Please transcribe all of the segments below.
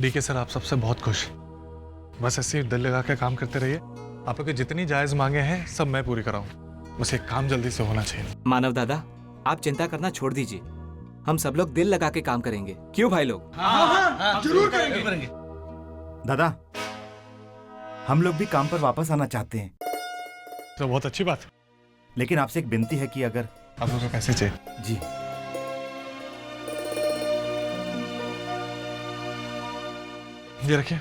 DK sir, आप सबसे बहुत खुश। बस ऐसे ही दिल लगा के काम करते रहिए। आप लोग की जितनी जायज मांगे हैं सब मैं पूरी कराऊं। बस एक काम जल्दी से होना चाहिए। मानव दादा, आप चिंता करना छोड़ दीजिए। हम सब लोग दिल लगा के काम करेंगे। क्यों भाई लोग? हाँ, जरूर करेंगे। दादा, हम लोग भी काम पर वापस आना चाहते हैं। तो बहुत अच्छी बात। लेकिन आपसे एक विनती है कि अगर आप लोगों को पैसे चाहिए? जी। ये रखिए,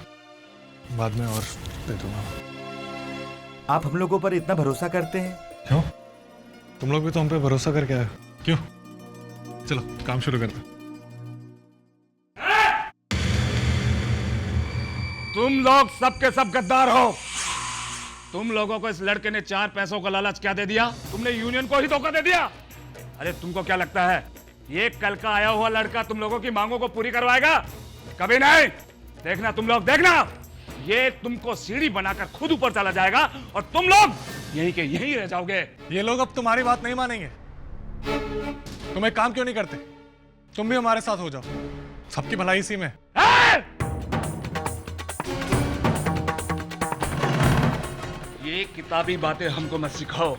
बाद में और दे दूंगा। आप हम लोगों पर इतना भरोसा करते हैं? क्यों? तुम लोग भी तो हम पे भरोसा करके आए। क्यों? चलो काम शुरू करते। तुम लोग सबके सब गद्दार हो। तुम लोगों को इस लड़के ने 4 पैसों का लालच क्या दे दिया? तुमने यूनियन को ही धोखा दे दिया। अरे तुमको क्या लगता है ये कल का आया हुआ लड़का तुम लोगों की मांगों को पूरी करवाएगा? कभी नहीं। देखना, तुम लोग देखना, ये तुमको सीढ़ी बनाकर खुद ऊपर चला जाएगा और तुम लोग यहीं के यहीं रह जाओगे। ये लोग अब तुम्हारी बात नहीं मानेंगे। तुम एक काम क्यों नहीं करते? तुम भी हमारे साथ हो जाओ, सबकी भलाई इसी में। ये किताबी बातें हमको मत सिखाओ।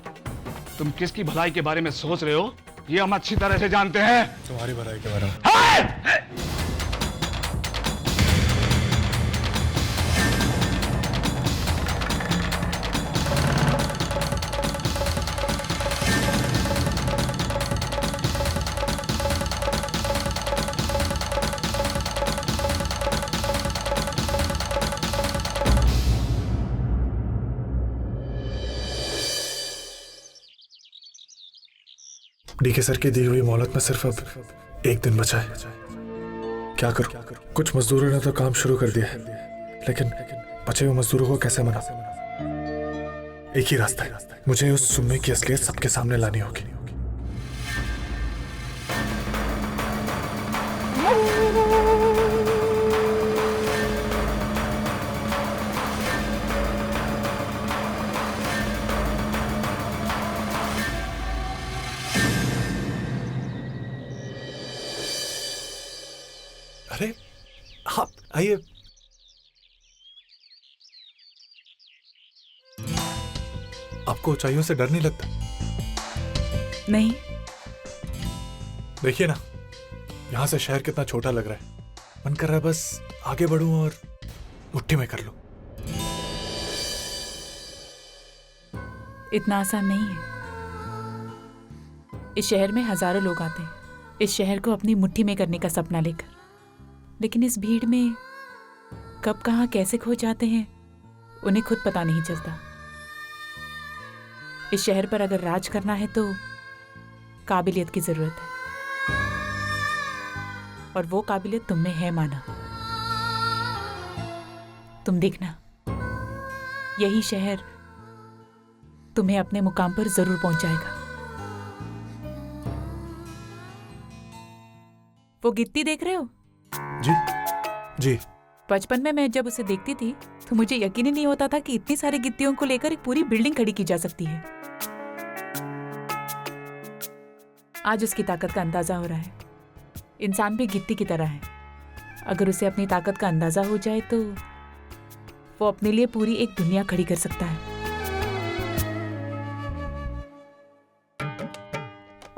तुम किसकी भलाई के बारे में सोच रहे हो ये हम अच्छी तरह से जानते हैं। तुम्हारी भलाई के बारे में। डीके सर की दी हुई मोहलत में सिर्फ अब 1 दिन बचा है। क्या करूं? कुछ मजदूरों ने तो काम शुरू कर दिया है, लेकिन बचे हुए मजदूरों को कैसे मनाऊं? एक ही रास्ता है, मुझे उस सुम्मे की असलियत सबके सामने लानी होगी। अरे आप आइए। आपको ऊंचाइयों से डर नहीं लगता? नहीं। देखिए ना, यहां से शहर कितना छोटा लग रहा है। मन कर रहा है बस आगे बढ़ूं और मुट्ठी में कर लूं। इतना आसान नहीं है। इस शहर में हजारों लोग आते हैं इस शहर को अपनी मुट्ठी में करने का सपना लेकर, लेकिन इस भीड़ में कब कहां कैसे खो जाते हैं उन्हें खुद पता नहीं चलता। इस शहर पर अगर राज करना है तो काबिलियत की जरूरत है, और वो काबिलियत तुम में है माना। तुम देखना, यही शहर तुम्हें अपने मुकाम पर जरूर पहुंचाएगा। वो गिट्टी देख रहे हो? जी जी। बचपन में मैं जब उसे देखती थी तो मुझे यकीन ही नहीं होता था कि इतनी सारी गिट्टियों को लेकर एक पूरी बिल्डिंग खड़ी की जा सकती है। आज उसकी ताकत का अंदाजा हो रहा है। इंसान भी गिट्टी की तरह है, अगर उसे अपनी ताकत का अंदाजा हो जाए तो वो अपने लिए पूरी एक दुनिया खड़ी कर सकता है।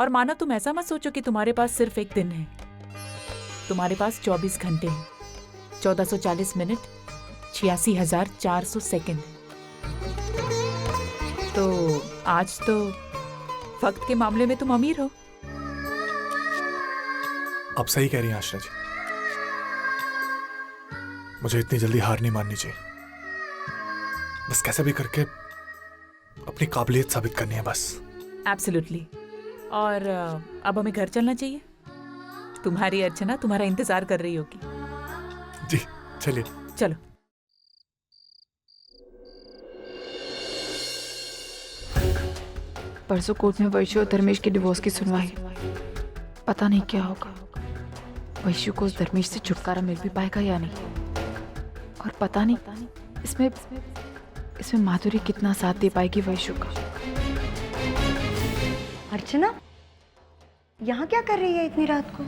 और मानो तुम ऐसा मत सोचो कि तुम्हारे पास सिर्फ एक दिन है। तुम्हारे पास 24 घंटे हैं, 1440 मिनट, 86,400 सेकंड। तो आज तो वक्त के मामले में तुम अमीर हो। आप सही कह रही हैं आश्रा जी, मुझे इतनी जल्दी हार नहीं माननी चाहिए। बस कैसे भी करके अपनी काबिलियत साबित करनी है बस। एब्सोल्युटली। और अब हमें घर चलना चाहिए। तुम्हारी अर्चना तुम्हारा इंतजार कर रही होगी। जी चलिए। चलो। परसों कोर्ट में वैशु और धर्मेश के डिवोर्स की सुनवाई। पता नहीं क्या होगा। वैशु को उस धर्मेश से छुटकारा मिल भी पाएगा या नहीं, और पता नहीं इसमें माधुरी कितना साथ दे पाएगी वैशु का। अर्चना, यहाँ क्या कर रही है इतनी रात को?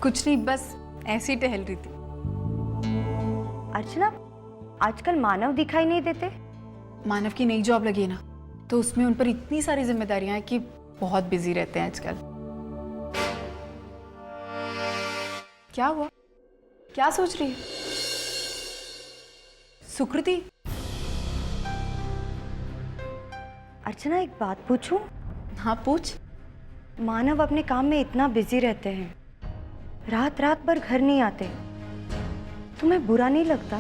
कुछ नहीं, बस ऐसे ही टहल रही थी। अर्चना, आजकल मानव दिखाई नहीं देते। मानव की नई जॉब लगी है ना, तो उसमें उन पर इतनी सारी जिम्मेदारियां हैं कि बहुत बिजी रहते हैं आजकल। क्या हुआ? क्या सोच रही है सुकृति? अर्चना, एक बात पूछूं? हाँ पूछ। मानव अपने काम में इतना बिजी रहते हैं, रात रात भर घर नहीं आते। तुम्हें बुरा नहीं लगता?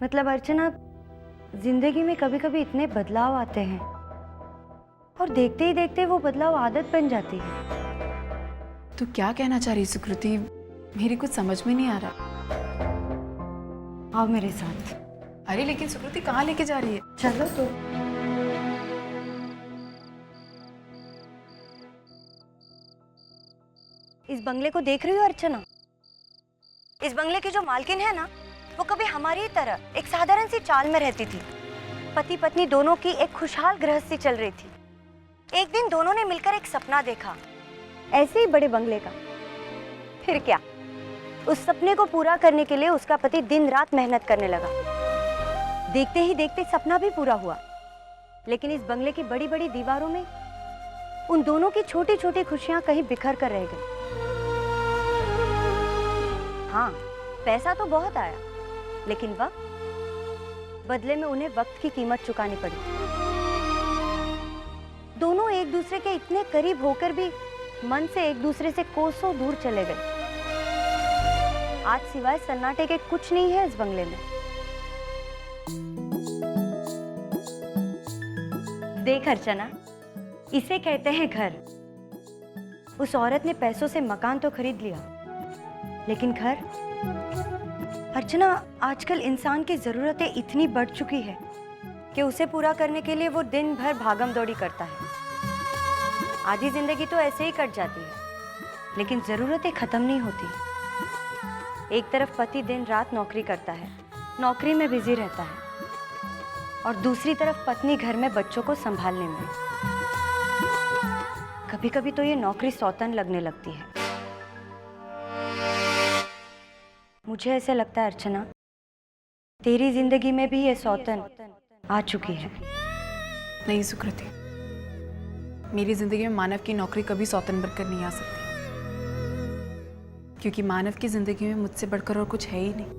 मतलब अर्चना, जिंदगी में कभी कभी इतने बदलाव आते हैं और देखते ही देखते वो बदलाव आदत बन जाती है। तू क्या कहना चाह रही सुकृति? मेरी कुछ समझ में नहीं आ रहा। आओ मेरे साथ। अरे लेकिन सुकृति कहाँ लेके जा रही है? चलो तो। इस बंगले को देख रही हो अर्चना? इस बंगले की जो मालकिन है ना, वो कभी हमारी ही तरह एक साधारण सी चाल में रहती थी। पति पत्नी दोनों की एक खुशहाल गृहस्थी चल रही थी। एक दिन दोनों ने मिलकर एक सपना देखा, ऐसे ही बड़े बंगले का। फिर क्या, उस सपने को पूरा करने के लिए उसका पति दिन रात मेहनत करने लगा। देखते ही देखते सपना भी पूरा हुआ, लेकिन इस बंगले की बड़ी बड़ी दीवारों में उन दोनों की छोटी छोटी खुशियां कहीं बिखर कर रह गई। हाँ, पैसा तो बहुत आया, लेकिन वक्त, बदले में उन्हें वक्त की कीमत चुकानी पड़ी। दोनों एक दूसरे के इतने करीब होकर भी मन से एक दूसरे से कोसों दूर चले गए। आज सिवाय सन्नाटे के कुछ नहीं है इस बंगले में। देख अर्चना, इसे कहते हैं घर। उस औरत ने पैसों से मकान तो खरीद लिया, लेकिन घर? अर्चना, आजकल इंसान की जरूरतें इतनी बढ़ चुकी है कि उसे पूरा करने के लिए वो दिन भर भागम दौड़ी करता है। आधी जिंदगी तो ऐसे ही कट जाती है, लेकिन जरूरतें खत्म नहीं होती। एक तरफ पति दिन रात नौकरी करता है, नौकरी में बिजी रहता है, और दूसरी तरफ पत्नी घर में बच्चों को संभालने में। कभी कभी तो ये नौकरी सौतन लगने लगती है। मुझे ऐसे लगता है अर्चना, तेरी जिंदगी में भी ये सौतन आ चुकी है। नहीं सुकृति, मेरी जिंदगी में मानव की नौकरी कभी सौतन बनकर नहीं आ सकती, क्योंकि मानव की जिंदगी में मुझसे बढ़कर और कुछ है ही नहीं।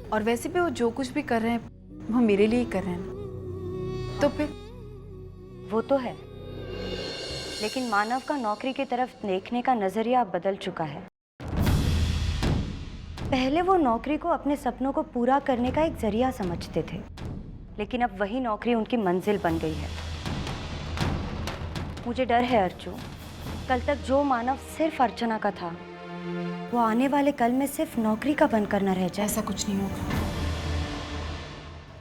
और वैसे भी वो जो कुछ भी कर रहे हैं वो मेरे लिए ही कर रहे हैं ना। तो फिर वो तो है, लेकिन मानव का नौकरी की तरफ देखने का नजरिया अब बदल चुका है। पहले वो नौकरी को अपने सपनों को पूरा करने का एक जरिया समझते थे, लेकिन अब वही नौकरी उनकी मंजिल बन गई है। मुझे डर है अर्चू, कल तक जो मानव सिर्फ अर्चना का था, वो आने वाले कल में सिर्फ नौकरी का बनकर न रह जाए। ऐसा कुछ नहीं होगा,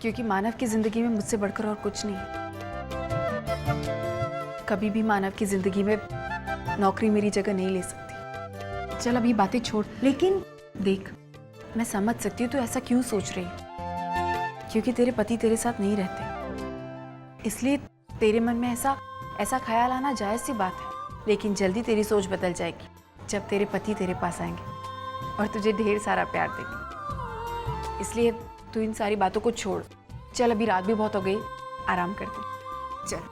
क्योंकि मानव की जिंदगी में मुझसे बढ़कर और कुछ नहीं है। कभी भी मानव की जिंदगी में नौकरी मेरी जगह नहीं ले सकती। चल अब ये बातें छोड़। लेकिन देख, मैं समझ सकती हूँ तू ऐसा क्यों सोच रही है, क्योंकि तेरे पति तेरे साथ नहीं रहते, इसलिए तेरे मन में ऐसा ख्याल आना जायज़ सी बात है। लेकिन जल्दी तेरी सोच बदल जाएगी जब तेरे पति तेरे पास आएंगे और तुझे ढेर सारा प्यार देंगे। इसलिए तू इन सारी बातों को छोड़। चल, अभी रात भी बहुत हो गई, आराम कर दे। चल।